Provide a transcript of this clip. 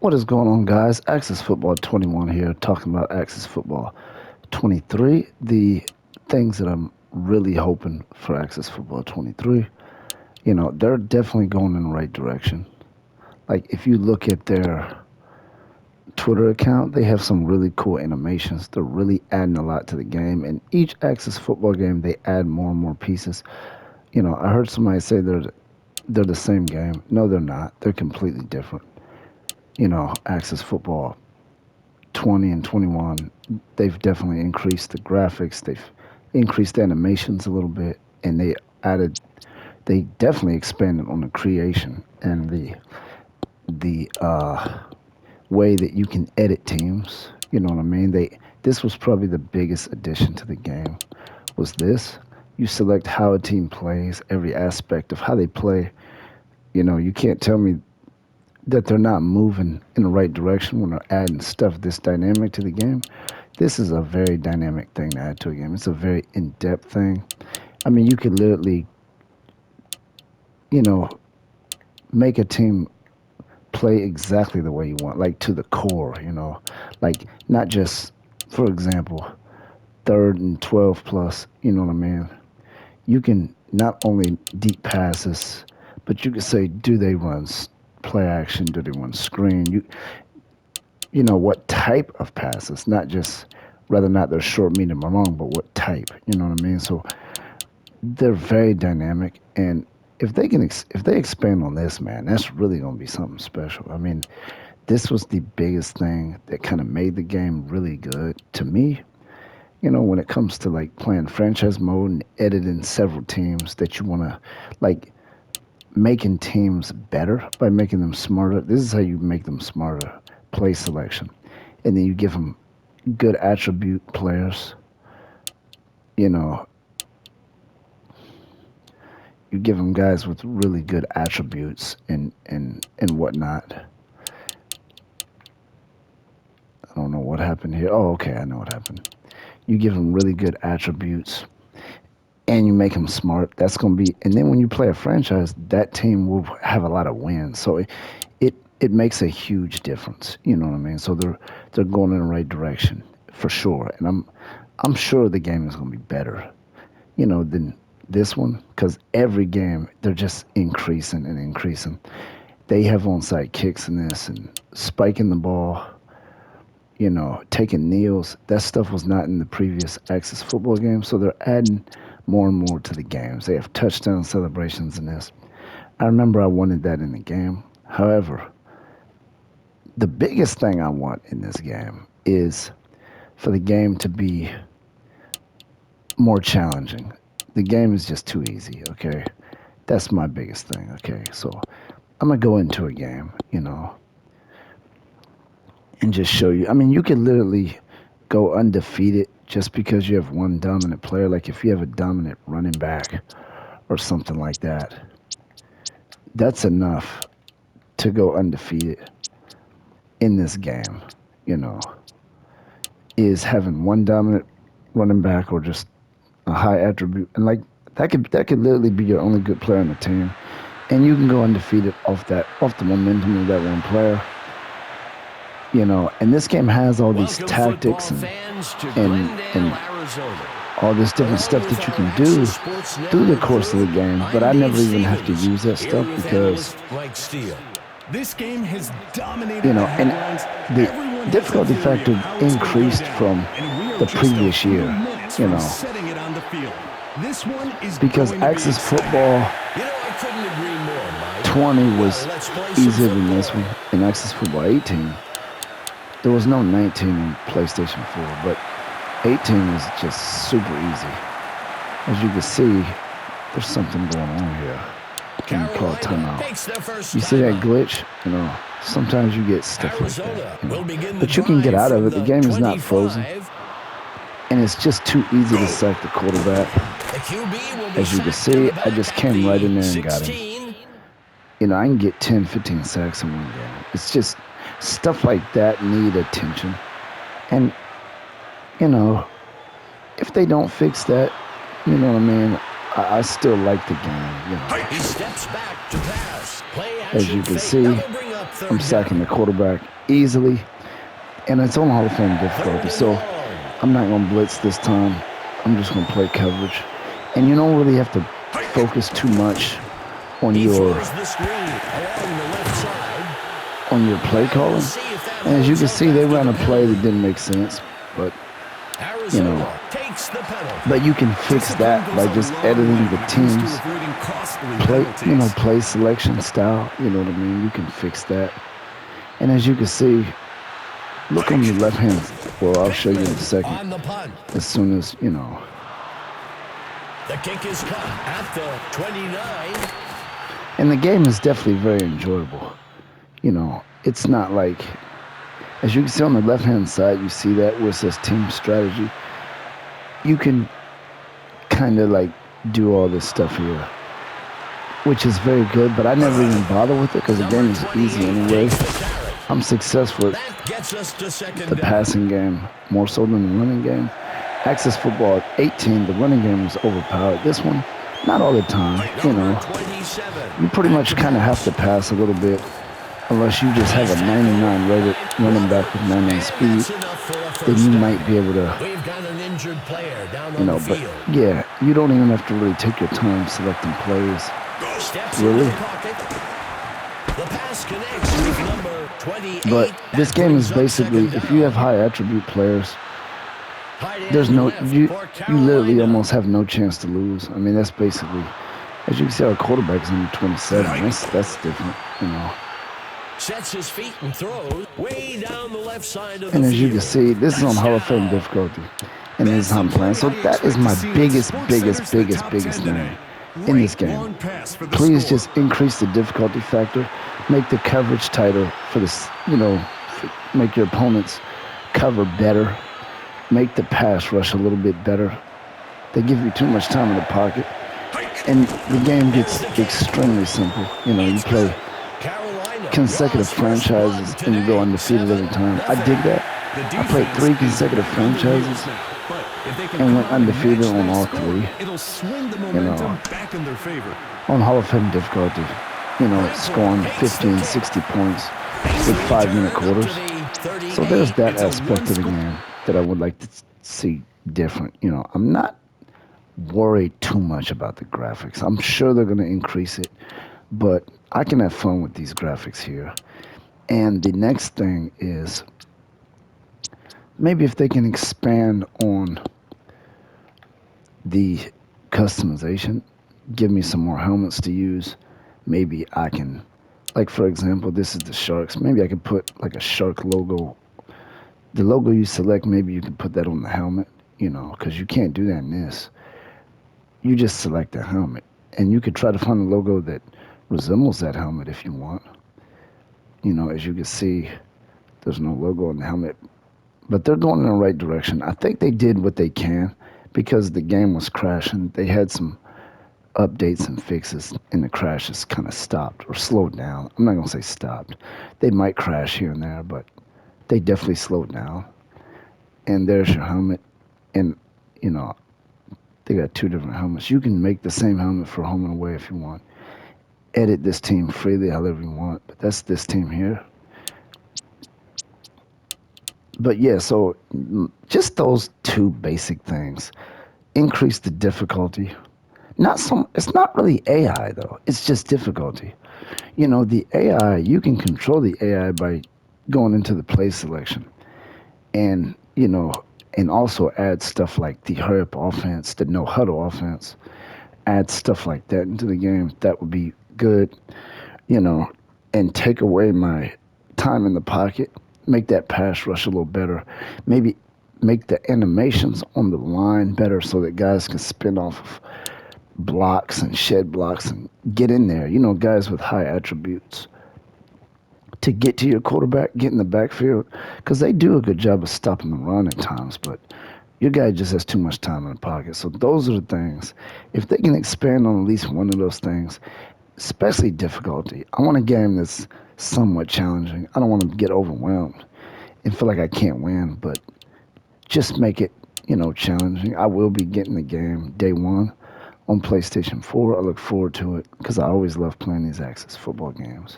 What is going on, guys? Axis Football 21 here, talking about Axis Football 23. The things that I'm really hoping for Axis Football 23, they're definitely going in the right direction. Like, if you look at their Twitter account, they have some really cool animations. They're really adding a lot to the game. And each Axis Football game, they add more and more pieces. I heard somebody say they're the same game. No, they're not. They're completely different. Axis Football 20 and 21, they've definitely increased the graphics. They've increased the animations a little bit, and they definitely expanded on the creation and the way that you can edit teams. You know what I mean? This was probably the biggest addition to the game. Was this? You select how a team plays, every aspect of how they play. You can't tell me that they're not moving in the right direction when they're adding stuff this dynamic to the game. This is a very dynamic thing to add to a game. It's a very in-depth thing. I mean, you could literally, you know, make a team play exactly the way you want, like to the core, like not just, for example, third and 12 plus, you know what I mean? You can not only deep passes, but you can say, do they run play action? Do they run screen? What type of passes, not just whether or not they're short, medium, or long, but what type, you know what I mean? So they're very dynamic, and if they expand on this, man, that's really going to be something special. I mean, this was the biggest thing that kind of made the game really good to me. When it comes to like playing franchise mode and editing several teams that you want to, like, making teams better by making them smarter. This is how you make them smarter. Play selection. And then you give them good attribute players. You know, you give them guys with really good attributes and whatnot. I don't know what happened here. Oh, okay, I know what happened. You give them really good attributes and you make them smart. That's going to be, and then when you play a franchise, that team will have a lot of wins. So it makes a huge difference. You know what I mean? So they're going in the right direction for sure. And I'm sure the game is going to be better, than this one, because every game they're just increasing and increasing. They have onside kicks in this and spiking the ball, taking kneels. That stuff was not in the previous Axis football game, so they're adding more and more to the games. They have touchdown celebrations in this. I remember I wanted that in the game. However, the biggest thing I want in this game is for the game to be more challenging. The game is just too easy, okay? That's my biggest thing, okay? So I'm going to go into a game, and just show you. I mean, you could literally go undefeated just because you have one dominant player. Like if you have a dominant running back or something like that, that's enough to go undefeated in this game, is having one dominant running back or just a high attribute. And like that could literally be your only good player on the team. And you can go undefeated off the momentum of that one player. And this game has all these tactics and all this different stuff that you can do through the course of the game, but I never even have to use that stuff because, this game has dominated and the difficulty factor increased from the previous year, because Axis Football 20 was easier than this one, and Axis Football 18, there was no 19 in PlayStation 4, but 18 was just super easy. As you can see, there's something going on here. Can you call timeout? You see that glitch? Sometimes you get stuff like that. But you can get out of it. The game is not frozen. And it's just too easy to sack the quarterback. As you can see, I just came right in there and got him. I can get 10, 15 sacks in one game. It's just stuff like that need attention. And, if they don't fix that, you know what I mean? I still like the game, He steps back to pass. As you can see, I'm third sacking the down. quarterback easily, and it's on Hall of Fame Third difficulty. and So long. I'm not going to blitz this time. I'm just going to play coverage. And you don't really have to focus too much on He your throws the screen along the left side. play And we'll calling. see if that And as you holds can up see, they after ran the a play that penalty. didn't make sense, but you know, Arizona takes the penalty. but you can fix Discipline that goes by a just long way editing the when it comes to team's avoiding costly penalties. play selection style. You know what I mean? You can fix that. And as you can see, look on the left hand. Well, I'll show you in a Pittman second. on the punt. As soon as, you know. The kick is cut at the 29. And the game is definitely very enjoyable. You know, it's not like, as you can see on the left hand side, you see that where it says team strategy. You can kind of like do all this stuff here, which is very good, but I never even bother with it because the game is easy anyway. I'm successful at That gets us to second the down. passing game more so than the running game. Access football at 18, the running game is overpowered. This one, not all the time, you know. Number 27. You pretty much kind of have to pass a little bit unless you just have a 99 rated running back with 99 speed. That's enough for a Then first you down. might be able to, We've got an injured player down you on know, the but field. yeah, you don't even have to really take your time selecting plays. Steps Really? into the pocket. The pass connects with number 28. But this That game is brings up basically, second if you have down. high attribute players, Tight end there's no, left you for literally Carolina. almost have no chance to lose. I mean, that's basically, as you can see, our quarterback is number 27. That's different, you know. Sets his feet and throws way down the left side of And the as you field. can see, this is on Hall of Fame Touchdown. difficulty. And this is how I'm playing. So that is my biggest thing in this game. Please just increase the difficulty factor. Make the coverage tighter for this, you know, make your opponents cover better. Make the pass rush a little bit better. They give you too much time in the pocket. And the game gets extremely simple. You know, you play Carolina consecutive draws first blood franchises and you go today, undefeated every time. I 7-0. dig that. I played 3 consecutive franchises and went undefeated on all 3. It'll swing the You momentum know, back in their favor. on Hall of Fame difficulty. You know, scoring 50 and 60 points with 5-minute quarters. So there's that aspect of the game that I would like to see different. You know, I'm not worried too much about the graphics. I'm sure they're going to increase it, but I can have fun with these graphics here. And the next thing is maybe if they can expand on the customization, give me some more helmets to use. Maybe I can, like for example, this is the Sharks. Maybe I could put like a shark logo. The logo you select, maybe you can put that on the helmet, you know, because you can't do that in this. You just select the helmet, and you could try to find a logo that resembles that helmet if you want. You know, as you can see, there's no logo on the helmet, but they're going in the right direction. I think they did what they can because the game was crashing. They had some updates and fixes, and the crashes kind of stopped or slowed down. I'm not going to say stopped. They might crash here and there, but they definitely slowed down. And there's your helmet. And, you know, they got 2 different helmets. You can make the same helmet for home and away if you want. Edit this team freely however you want, but that's this team here. But yeah, so just those 2 basic things. Increase the difficulty. It's not really AI though. It's just difficulty. You know, the AI, you can control the AI by going into the play selection. And, you know, and also add stuff like the hurry up offense, the no huddle offense. Add stuff like that into the game. That would be good, you know, and take away my time in the pocket. Make that pass rush a little better. Maybe make the animations on the line better so that guys can spin off of blocks and shed blocks and get in there. You know, guys with high attributes to get to your quarterback, get in the backfield, because they do a good job of stopping the run at times, but your guy just has too much time in the pocket. So those are the things. If they can expand on at least one of those things, especially difficulty. I want a game that's somewhat challenging. I don't want to get overwhelmed and feel like I can't win, but just make it, you know, challenging. I will be getting the game day 1 on PlayStation 4. I look forward to it because I always love playing these Access football games.